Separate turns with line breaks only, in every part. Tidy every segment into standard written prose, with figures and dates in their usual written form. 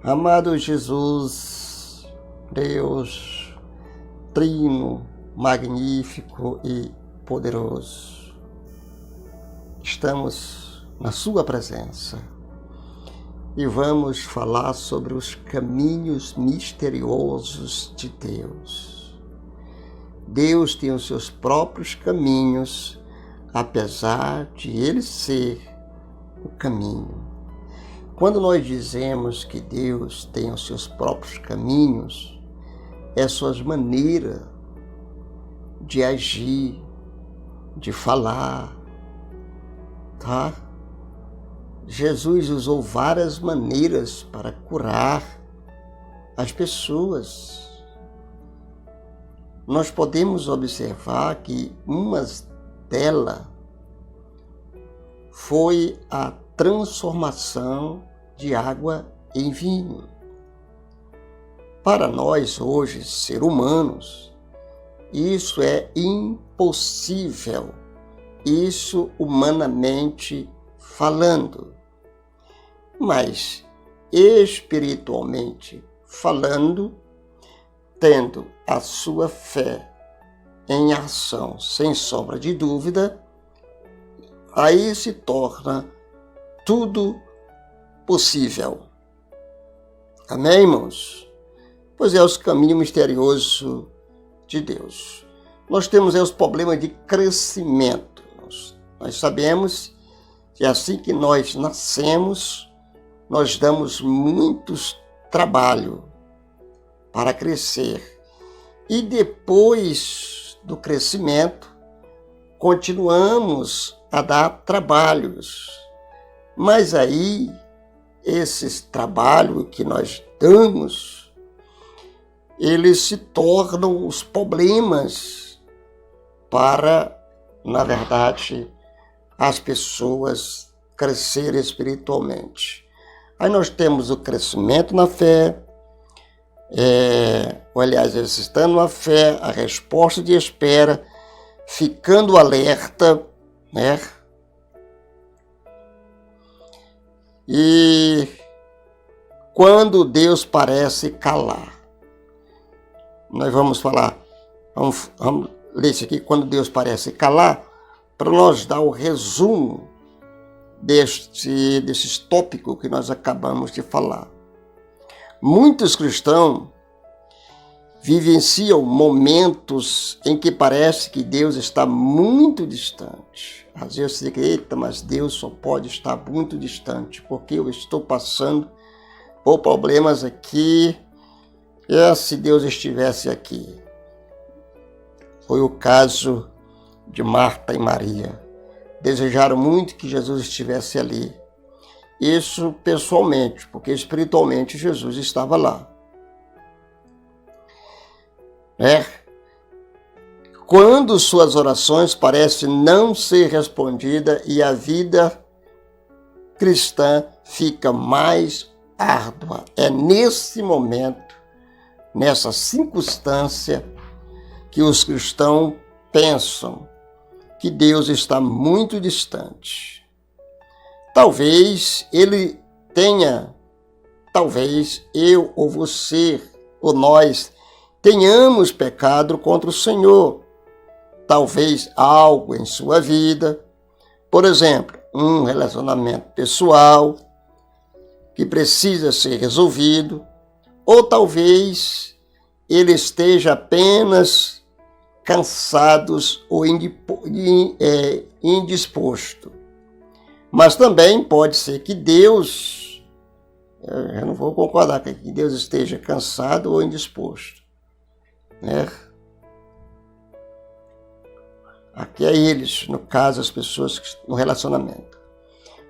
Amado Jesus, Deus trino, magnífico e poderoso, estamos na sua presença e vamos falar sobre os caminhos misteriosos de Deus. Deus tem os seus próprios caminhos, apesar de Ele ser o caminho. Quando nós dizemos que Deus tem os seus próprios caminhos, é suas maneiras de agir, de falar, tá? Jesus usou várias maneiras para curar as pessoas. Nós podemos observar que uma delas foi a transformação de água em vinho. Para nós hoje, seres humanos, isso é impossível, isso humanamente falando. Mas espiritualmente falando, tendo a sua fé em ação, sem sombra de dúvida, aí se torna tudo possível. Amém, irmãos? Pois é, os caminhos misteriosos de Deus. Nós temos os problemas de crescimento. Nós sabemos que assim que nós nascemos, nós damos muitos trabalho para crescer. E depois do crescimento, continuamos a dar trabalhos. Mas aí, esses trabalhos que nós damos, eles se tornam os problemas para, na verdade, as pessoas crescerem espiritualmente. Aí nós temos o crescimento na fé, exercitando a fé, a resposta de espera, ficando alerta, né? E quando Deus parece calar. Nós vamos ler isso aqui, quando Deus parece calar, para nós dar o resumo desses tópicos que nós acabamos de falar. Muitos cristãos vivenciam momentos em que parece que Deus está muito distante. Às vezes você diz, eita, mas Deus só pode estar muito distante, porque eu estou passando por problemas aqui. E se Deus estivesse aqui? Foi o caso de Marta e Maria. Desejaram muito que Jesus estivesse ali. Isso pessoalmente, porque espiritualmente Jesus estava lá. Quando suas orações parecem não ser respondidas e a vida cristã fica mais árdua. É nesse momento, nessa circunstância, que os cristãos pensam que Deus está muito distante. Talvez ele tenha, talvez eu ou você ou nós tenhamos pecado contra o Senhor. Talvez algo em sua vida, por exemplo, um relacionamento pessoal que precisa ser resolvido, ou talvez ele esteja apenas cansado ou indisposto. Mas também pode ser que Deus, eu não vou concordar que Deus esteja cansado ou indisposto, né? Aqui é eles, no caso, as pessoas no relacionamento.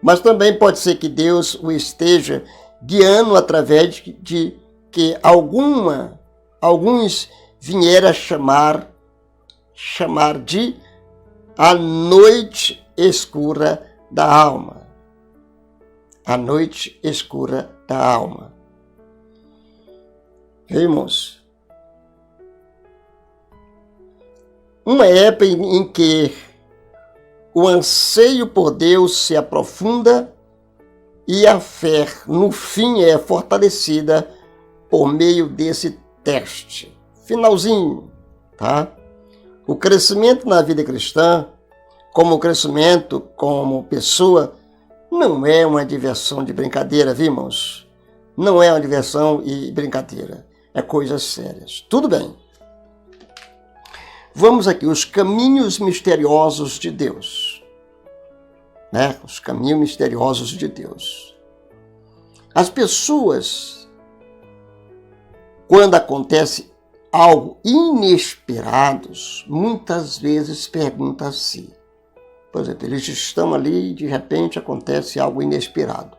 Mas também pode ser que Deus o esteja guiando através de que alguns vieram a chamar de a noite escura da alma. A noite escura da alma. Irmãos, uma época em que o anseio por Deus se aprofunda e a fé, no fim, é fortalecida por meio desse teste. Finalzinho, tá? O crescimento na vida cristã, como crescimento como pessoa, não é uma diversão de brincadeira, viu, irmãos? Não é uma diversão e brincadeira. É coisas sérias. Tudo bem. Vamos aqui, os caminhos misteriosos de Deus. Né? Os caminhos misteriosos de Deus. As pessoas, quando acontece algo inesperado, muitas vezes perguntam a si. Por exemplo, eles estão ali e de repente acontece algo inesperado.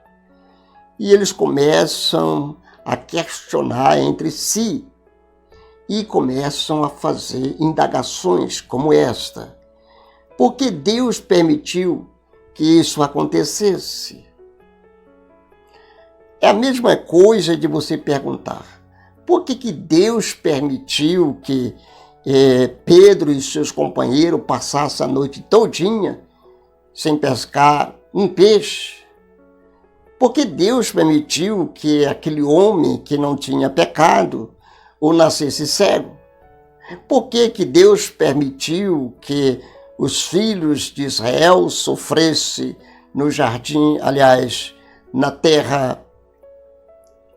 E eles começam a questionar entre si e começam a fazer indagações como esta. Por que Deus permitiu que isso acontecesse? É a mesma coisa de você perguntar: por que Deus permitiu que Pedro e seus companheiros passassem a noite todinha sem pescar um peixe? Por que Deus permitiu que aquele homem que não tinha pecado ou nascesse cego? Por que Deus permitiu que os filhos de Israel sofressem no jardim, aliás, na terra,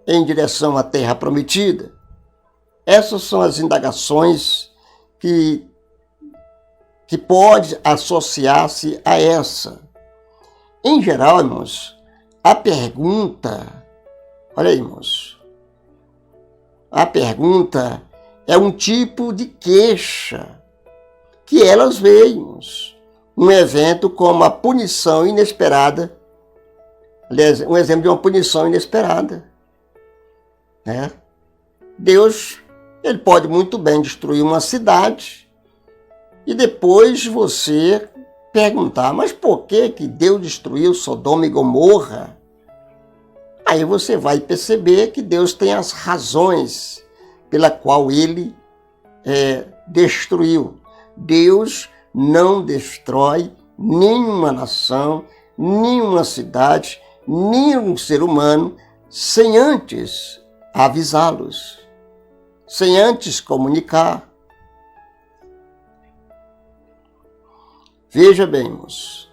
em direção à terra prometida? Essas são as indagações que pode associar-se a essa. Em geral, irmãos, a pergunta, olha aí, irmãos, a pergunta é um tipo de queixa que elas veem, irmãos. Um evento como a punição inesperada, aliás, um exemplo de uma punição inesperada. Né? Deus, ele pode muito bem destruir uma cidade e depois você perguntar: mas por que Deus destruiu Sodoma e Gomorra? Aí você vai perceber que Deus tem as razões pela qual ele destruiu. Deus não destrói nenhuma nação, nenhuma cidade, nenhum ser humano sem antes avisá-los, sem antes comunicar. Veja bem, irmãos,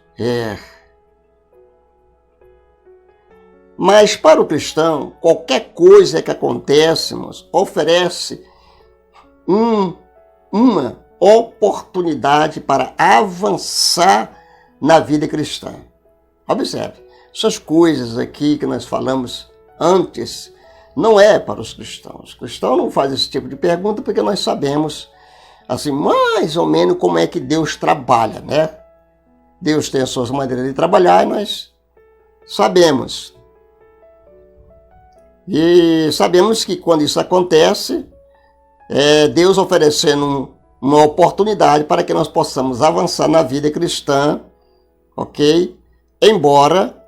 mas para o cristão, qualquer coisa que acontece, irmãos, oferece uma oportunidade para avançar na vida cristã. Observe, essas coisas aqui que nós falamos antes não é para os cristãos. O cristão não faz esse tipo de pergunta porque nós sabemos, assim, mais ou menos como é que Deus trabalha, né? Deus tem as suas maneiras de trabalhar e nós sabemos. E sabemos que quando isso acontece, é Deus oferecendo uma oportunidade para que nós possamos avançar na vida cristã, ok? Embora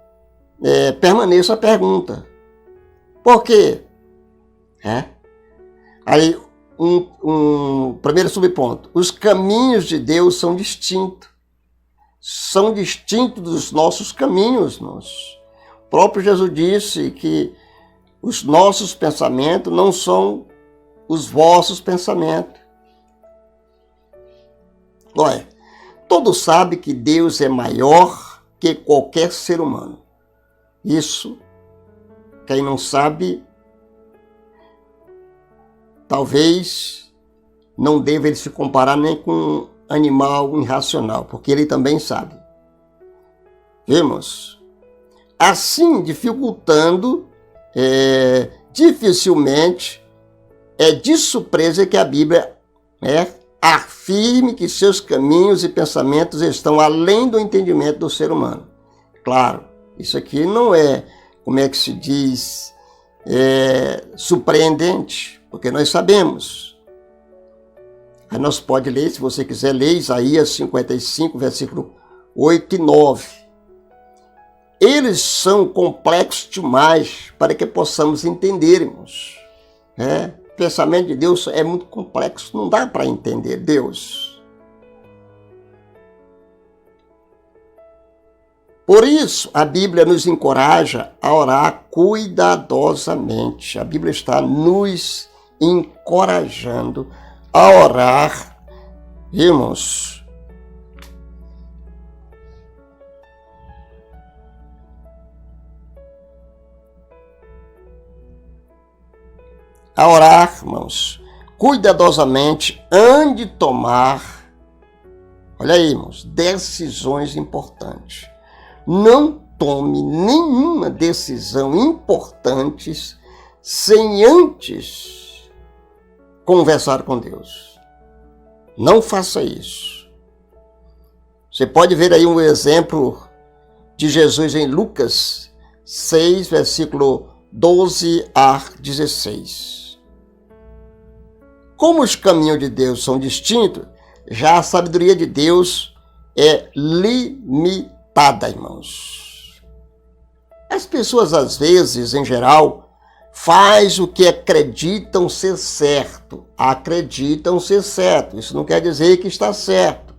permaneça a pergunta: por quê? Aí, um primeiro subponto: os caminhos de Deus são distintos. São distintos dos nossos caminhos, irmãos. O próprio Jesus disse que os nossos pensamentos não são os vossos pensamentos. Olha, todos sabem que Deus é maior que qualquer ser humano. Isso, quem não sabe, talvez não deva ele se comparar nem com um animal irracional, porque ele também sabe. Vemos? Assim, dificultando, dificilmente é de surpresa que a Bíblia afirme que seus caminhos e pensamentos estão além do entendimento do ser humano. Claro, isso aqui não é, como é que se diz, surpreendente, porque nós sabemos. Aí nós pode ler, se você quiser ler, Isaías 55, versículo 8 e 9. Eles são complexos demais para que possamos entendermos. O pensamento de Deus é muito complexo, não dá para entender Deus. Por isso, a Bíblia nos encoraja a orar cuidadosamente. A Bíblia está nos encorajando a orar, irmãos, cuidadosamente antes de tomar, olha aí, irmãos, decisões importantes. Não tome nenhuma decisão importante sem antes conversar com Deus. Não faça isso. Você pode ver aí um exemplo de Jesus em Lucas 6, versículo 12 a 16. Como os caminhos de Deus são distintos, já a sabedoria de Deus é limitada, irmãos. As pessoas, às vezes, em geral, fazem o que acreditam ser certo. Acreditam ser certo. Isso não quer dizer que está certo.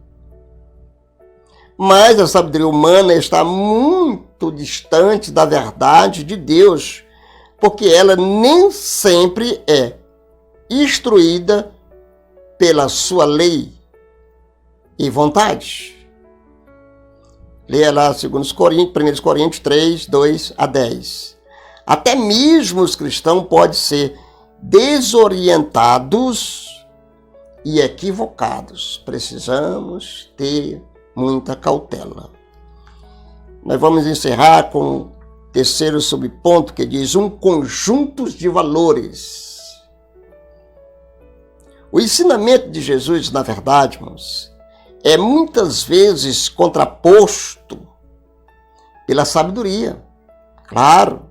Mas a sabedoria humana está muito distante da verdade de Deus, porque ela nem sempre é instruída pela sua lei e vontade. Leia lá 1 Coríntios 3, 2 a 10. Até mesmo os cristãos podem ser desorientados e equivocados. Precisamos ter muita cautela. Nós vamos encerrar com o terceiro subponto, que diz um conjunto de valores. O ensinamento de Jesus, na verdade, irmãos, é muitas vezes contraposto pela sabedoria. Claro,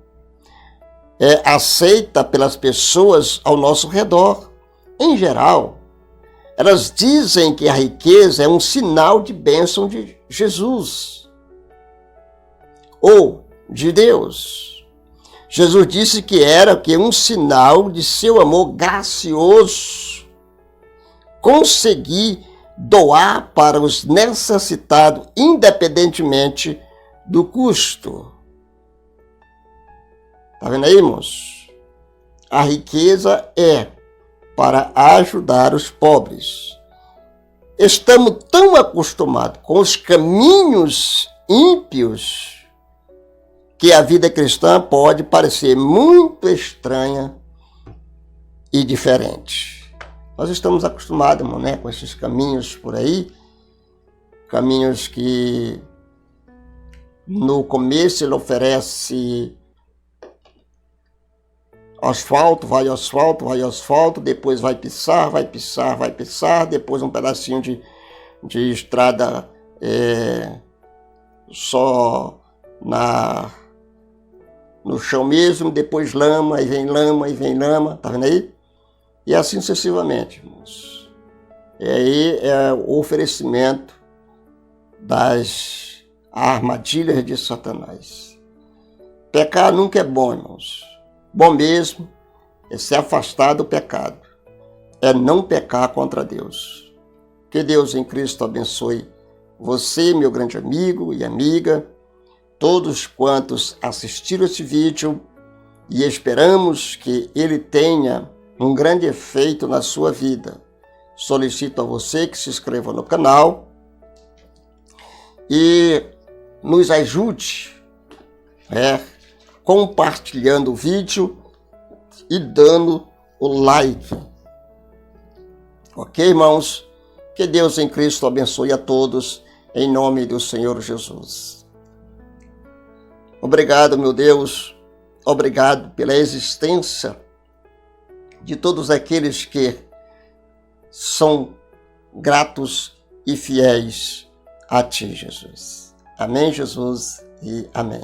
é aceita pelas pessoas ao nosso redor. Em geral, elas dizem que a riqueza é um sinal de bênção de Jesus ou de Deus. Jesus disse que era um sinal de seu amor gracioso conseguir doar para os necessitados, independentemente do custo. Está vendo aí, irmãos? A riqueza é para ajudar os pobres. Estamos tão acostumados com os caminhos ímpios que a vida cristã pode parecer muito estranha e diferente. Nós estamos acostumados, irmão, né, com esses caminhos por aí, caminhos que no começo ele oferece asfalto, vai asfalto, depois vai pisar, depois um pedacinho de estrada só no chão mesmo, depois lama, aí vem lama, tá vendo aí? E assim sucessivamente, irmãos. E aí é o oferecimento das armadilhas de Satanás. Pecar nunca é bom, irmãos. Bom mesmo é se afastar do pecado, é não pecar contra Deus. Que Deus em Cristo abençoe você, meu grande amigo e amiga, todos quantos assistiram esse vídeo, e esperamos que ele tenha um grande efeito na sua vida. Solicito a você que se inscreva no canal e nos ajude, compartilhando o vídeo e dando o like. Ok, irmãos? Que Deus em Cristo abençoe a todos, em nome do Senhor Jesus. Obrigado, meu Deus. Obrigado pela existência de todos aqueles que são gratos e fiéis a Ti, Jesus. Amém, Jesus, e amém.